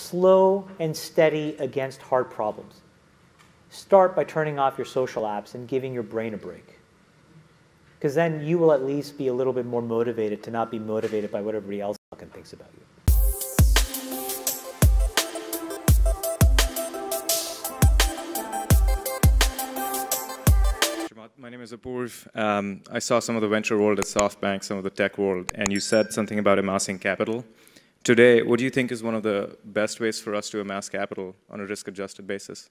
slow and steady against hard problems. Start by turning off your social apps and giving your brain a break. Because then you will at least be a little bit more motivated to not be motivated by what everybody else fucking thinks about you. My name is Apurv. I saw some of the venture world at SoftBank, some of the tech world, and you said something about amassing capital. Today, what do you think is one of the best ways for us to amass capital on a risk-adjusted basis?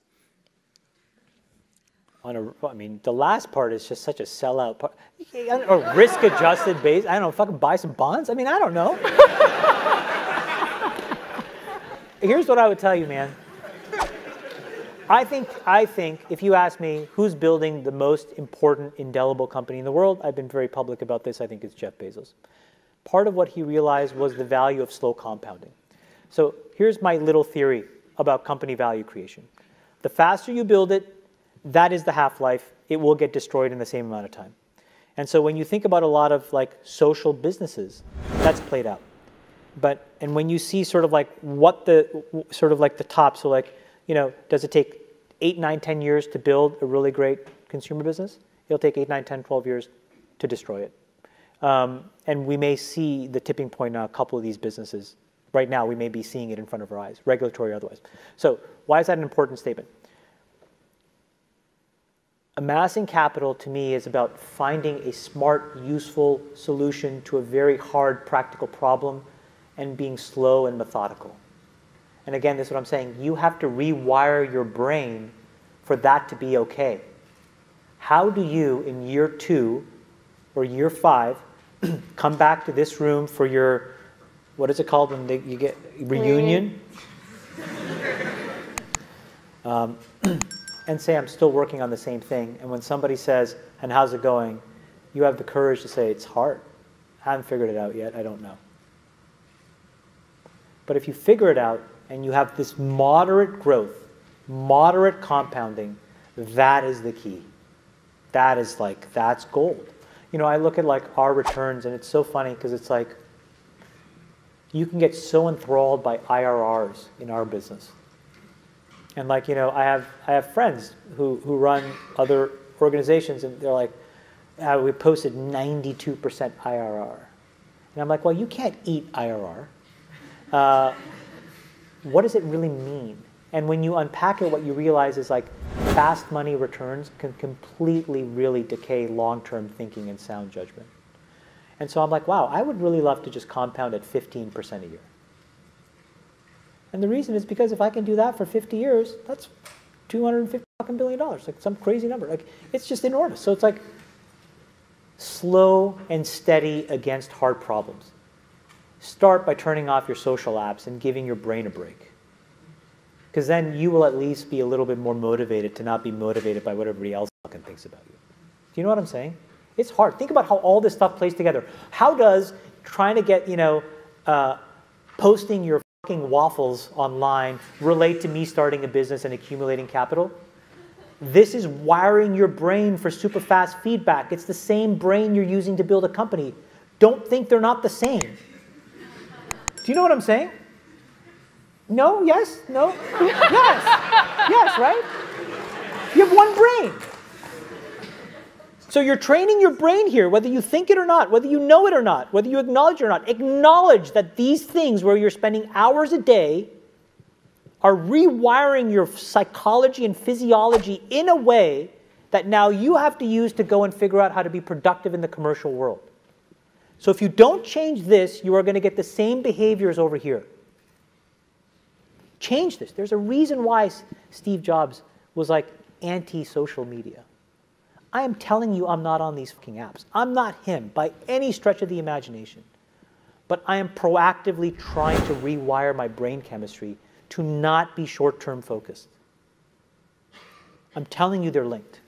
I mean, the last part is just such a sellout part. Or risk-adjusted base. I don't know, fucking buy some bonds? I mean, I don't know. Here's what I would tell you, man. I think if you ask me who's building the most important indelible company in the world, I've been very public about this, I think it's Jeff Bezos. Part of what he realized was the value of slow compounding. So here's my little theory about company value creation. The faster you build it, that is the half-life. It will get destroyed in the same amount of time. And so when you think about a lot of like social businesses, that's played out. And when you see sort of like the top, so like, you know, does it take 8, 9, 10 years to build a really great consumer business? It'll take 8, 9, 10, 12 years to destroy it. And we may see the tipping point on a couple of these businesses. Right now, we may be seeing it in front of our eyes, regulatory or otherwise. So why is that an important statement? Amassing capital, to me, is about finding a smart, useful solution to a very hard, practical problem and being slow and methodical. And again, this is what I'm saying. You have to rewire your brain for that to be okay. How do you, in year 2 or year 5, come back to this room for your, what is it called when you get reunion? And say, I'm still working on the same thing. And when somebody says, and how's it going? You have the courage to say, it's hard. I haven't figured it out yet. I don't know. But if you figure it out, and you have this moderate growth, moderate compounding, that is the key. That is like, that's gold. You know, I look at like our returns, and it's so funny because it's like, you can get so enthralled by IRRs in our business. And like, you know, I have friends who run other organizations, and they're like, we posted 92% IRR. And I'm like, well, you can't eat IRR. What does it really mean? And when you unpack it, what you realize is like fast money returns can completely really decay long-term thinking and sound judgment. And so I'm like, wow, I would really love to just compound at 15% a year. And the reason is because if I can do that for 50 years, that's $250 billion, like some crazy number. Like, it's just enormous. So it's like slow and steady against hard problems. Start by turning off your social apps and giving your brain a break. Because then you will at least be a little bit more motivated to not be motivated by what everybody else fucking thinks about you. Do you know what I'm saying? It's hard. Think about how all this stuff plays together. How does trying to get, you know, posting your fucking waffles online relate to me starting a business and accumulating capital? This is wiring your brain for super fast feedback. It's the same brain you're using to build a company. Don't think they're not the same. Do you know what I'm saying? No? Yes? No? Yes. Yes, right? You have one brain. So you're training your brain here, whether you think it or not, whether you know it or not, whether you acknowledge it or not. Acknowledge that these things where you're spending hours a day are rewiring your psychology and physiology in a way that now you have to use to go and figure out how to be productive in the commercial world. So if you don't change this, you are going to get the same behaviors over here. Change this. There's a reason why Steve Jobs was like anti-social media. I am telling you I'm not on these fucking apps. I'm not him by any stretch of the imagination. But I am proactively trying to rewire my brain chemistry to not be short-term focused. I'm telling you they're linked.